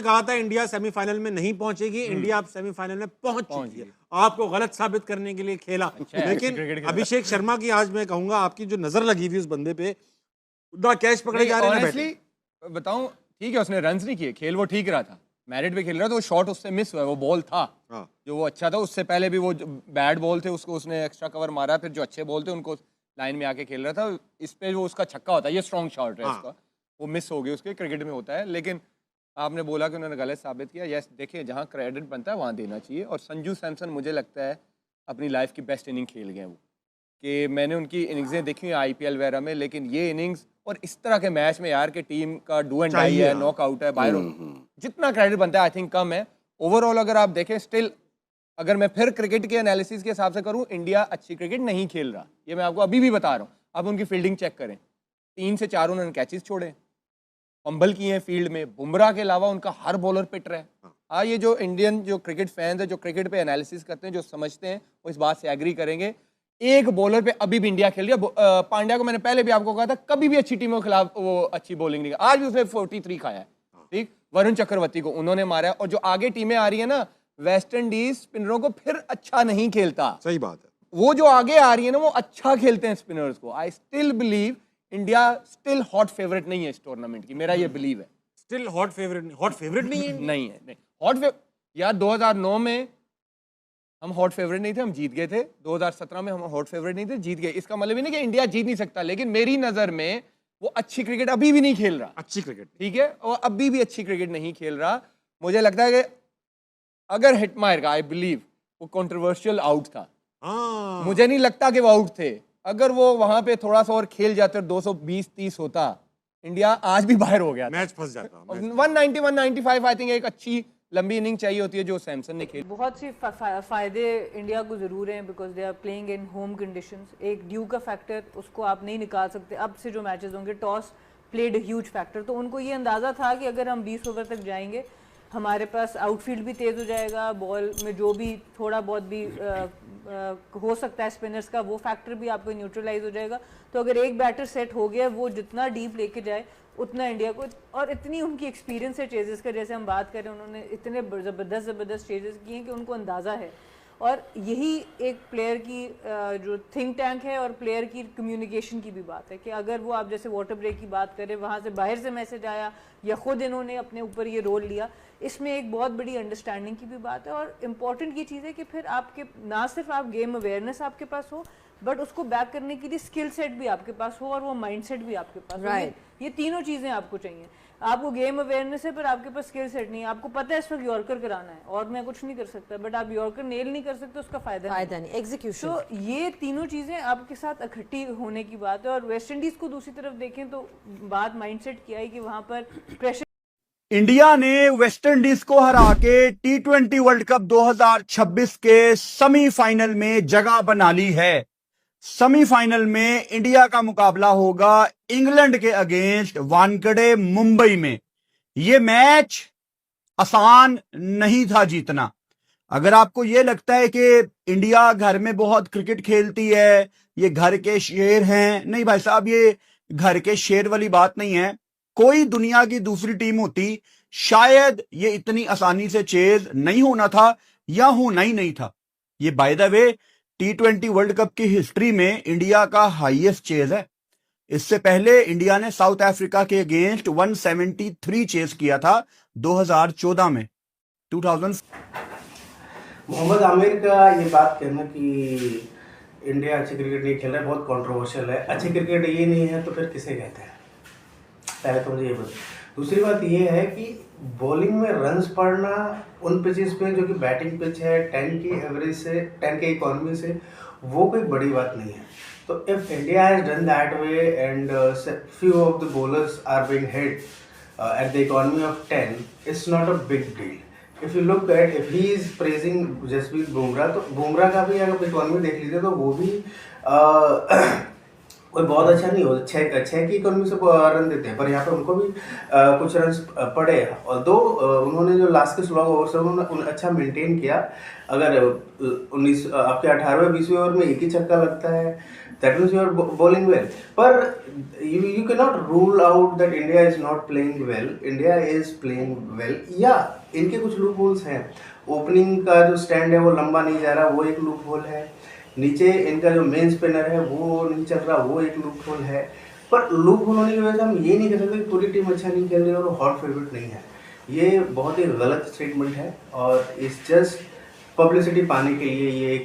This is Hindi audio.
कहा था इंडिया सेमीफाइनल में नहीं पहुंचेगी, इंडिया अब सेमीफाइनल में पहुंच चुकी है। आपको गलत साबित करने के लिए खेला। लेकिन अभिषेक शर्मा की आज मैं कहूंगा आपकी जो नजर लगी हुई उस बंदे पे, उतना कैच पकड़े जा रहे हैं। बताऊं, ठीक है उसने रन्स नहीं किए, खेल वो ठीक रहा था, मैरिट पे खेल रहा था, वो शॉट उससे मिस हुआ, वो बॉल था जो वो अच्छा था। उससे पहले भी वो बैड बॉल थे उसको उसने एक्स्ट्रा कवर मारा, फिर जो अच्छे बॉल थे उनको लाइन में आके खेल रहा था। इस पे वो उसका छक्का होता है, ये स्ट्रॉन्ग शॉट है उसका, वो मिस हो गई उसके, क्रिकेट में होता है। लेकिन आपने बोला कि उन्होंने गलत साबित किया, यस देखिए जहाँ क्रेडिट बनता है वहाँ देना चाहिए। और संजू सैमसन मुझे लगता है अपनी लाइफ की बेस्ट इनिंग खेल गए वो, कि मैंने उनकी इनिंग्सें देखी हैं आईपीएल वगैरह में, लेकिन ये इनिंग्स और इस तरह के मैच में यार के टीम का डू एंड डाई है, नॉकआउट है, बाहर जितना क्रेडिट बनता है आई थिंक कम है। ओवरऑल अगर आप देखें स्टिल, अगर मैं फिर क्रिकेट के एनालिसिस के हिसाब से करूं, इंडिया अच्छी क्रिकेट नहीं खेल रहा, ये मैं आपको अभी भी बता रहा हूँ। अब उनकी फील्डिंग चेक करें, 3 से 4 उन्होंने कैचेस छोड़े, फंबल किए हैं फील्ड में, बुमराह के अलावा उनका हर बॉलर पिट रहा है। ये जो इंडियन जो क्रिकेट फैंस है, जो क्रिकेट पे एनालिसिस करते हैं, जो समझते हैं, वो इस बात से एग्री करेंगे। एक बॉलर पे अभी भी इंडिया खेल रही है। पांड्या को मैंने पहले भी आपको कहा था, कभी भी अच्छी टीमों के खिलाफ वो अच्छी बॉलिंग नहीं, आज भी उसने 43 खाया है, ठीक। वरुण चक्रवर्ती को उन्होंने मारा है। और जो आगे टीमें आ रही है ना, वेस्ट इंडीज स्पिनरों को फिर अच्छा नहीं खेलता, सही बात है। वो जो आगे आ रही है ना, वो अच्छा खेलते हैं स्पिनर्स को। I still believe India still hot favourite नहीं है इस टूर्नामेंट की, मेरा ये बिलीव है। स्टिल हॉट फेवरेट नहीं है। नहीं है हॉट यार 2009 में हम हॉट फेवरेट नहीं थे, हम जीत गए थे। 2017 में हम हॉट फेवरेट नहीं थे, जीत गए। इसका मतलब ही नहीं कि इंडिया जीत नहीं सकता, लेकिन मेरी नजर में वो अच्छी क्रिकेट अभी भी नहीं खेल रहा। अच्छी क्रिकेट, ठीक है, और अभी भी अच्छी क्रिकेट नहीं खेल रहा। मुझे लगता है कि अगर हिट मारेगा, आई बिलीव वो कंट्रोवर्शियल आउट था। मुझे नहीं लगता कि वो आउट थे। अगर वो वहां पे थोड़ा सा और खेल जाते, 220-30 होता, इंडिया आज भी बाहर हो गया, मैच फंस जाता। 190 195 आई थिंक एक अच्छी लंबी इनिंग चाहिए होती है जो सैमसन ने खेली। बहुत सी फायदे इंडिया को जरूर हैं, because they are playing in home conditions. एक ड्यू का फैक्टर, उसको आप नहीं निकाल सकते। अब से जो मैचेस होंगे, टॉस प्लेड ह्यूज फैक्टर, तो उनको ये अंदाजा था कि अगर हम 20 ओवर तक जाएंगे, हमारे पास आउटफील्ड भी तेज़ हो जाएगा, बॉल में जो भी थोड़ा बहुत भी हो सकता है स्पिनर्स का, वो फैक्टर भी आपको न्यूट्रलाइज हो जाएगा। तो अगर एक बैटर सेट हो गया, वो जितना डीप लेके जाए उतना इंडिया को, और इतनी उनकी एक्सपीरियंस है चेजेस का, जैसे हम बात करें, उन्होंने इतने ज़बरदस्त चेजेस किए हैं कि उनको अंदाज़ा है। और यही एक प्लेयर की जो थिंक टैंक है और प्लेयर की कम्युनिकेशन की भी बात है, कि अगर वो आप जैसे वाटर ब्रेक की बात करें, वहाँ से बाहर से मैसेज आया या खुद इन्होंने अपने ऊपर ये रोल लिया, इसमें एक बहुत बड़ी अंडरस्टैंडिंग की भी बात है। और इम्पॉर्टेंट ये चीज़ है कि फिर आपके ना सिर्फ आप गेम अवेयरनेस आपके पास हो, बट उसको बैक करने के लिए स्किल सेट भी आपके पास हो और वो माइंडसेट भी आपके पास हो। ये तीनों चीज़ें आपको चाहिए। आपको गेम अवेयरनेस है, पर आपके पास स्किल सेट नहीं है। आपको पता है इस वक्त यॉर्कर कराना है और मैं कुछ नहीं कर सकता, बट आप यॉर्कर नेल नहीं कर सकते, उसका फायदा नहीं, एग्जीक्यूशन। तो ये तीनों चीज़ें आपके साथ इकट्ठी होने की बात है। और वेस्ट इंडीज़ को दूसरी तरफ देखें तो बात माइंडसेट की आई कि वहाँ पर प्रेशर। इंडिया ने वेस्ट इंडीज को हरा के T20 वर्ल्ड कप 2026 के सेमीफाइनल में जगह बना ली है। सेमीफाइनल में इंडिया का मुकाबला होगा इंग्लैंड के अगेंस्ट वानखेड़े मुंबई में। यह मैच आसान नहीं था जीतना। अगर आपको यह लगता है कि इंडिया घर में बहुत क्रिकेट खेलती है, ये घर के शेर हैं, नहीं भाई साहब, ये घर के शेर वाली बात नहीं है। कोई दुनिया की दूसरी टीम होती, शायद ये इतनी आसानी से चेज नहीं होना था या होना ही नहीं था। ये by the way T20 world cup की हिस्ट्री में इंडिया का हाईएस्ट चेज है। इससे पहले इंडिया ने साउथ अफ्रीका के अगेंस्ट 173 चेज किया था 2014 में। मोहम्मद आमिर का ये बात कहना कि इंडिया अच्छी क्रिकेट नहीं खेल रहा है, बहुत कंट्रोवर्शियल है। अच्छी क्रिकेट ये नहीं है तो फिर किसे कहते हैं? पहले तो मुझे ये बताओ। दूसरी बात ये है कि बॉलिंग में रन्स पड़ना उन पिचेस पे जो कि बैटिंग पिच है, 10 की एवरेज से, 10 के इकोनॉमी से, वो कोई बड़ी बात नहीं है। तो if India has done that way and few of the bowlers are being hit at the economy of 10, it's not a big deal. If you look at, if he is praising Jasprit Bumrah, तो बुमराह का भी अगर इकोनॉमी देख लीजिए तो वो भी कोई बहुत अच्छा नहीं हो, छः की इकोनॉमी से रन देते हैं, पर यहाँ पे उनको भी कुछ रन पड़े। और दो उन्होंने जो लास्ट के 16 ओवर से उन्होंने अच्छा मेंटेन किया। अगर 19 आपके 18वें 20वें ओवर में एक ही छक्का लगता है, that means you are bowling well. But you cannot rule out that India is not playing well. India is playing well. Yeah, इनके कुछ लूप होल्स हैं. ओपनिंग का जो स्टैंड है वो लंबा नहीं जा रहा, वो एक लूप होल है. नीचे इनका जो मेन स्पिनर है वो नहीं चल रहा, वो एक लूप होल है. पर लूप होल होने की वजह से हम ये नहीं कह सकते कि पूरी टीम अच्छा नहीं खेल रही है और हॉट फेवरेट नहीं है. ये बहुत ही गलत स्टेटमेंट है और इट्स जस्ट पब्लिसिटी पाने के लिए ये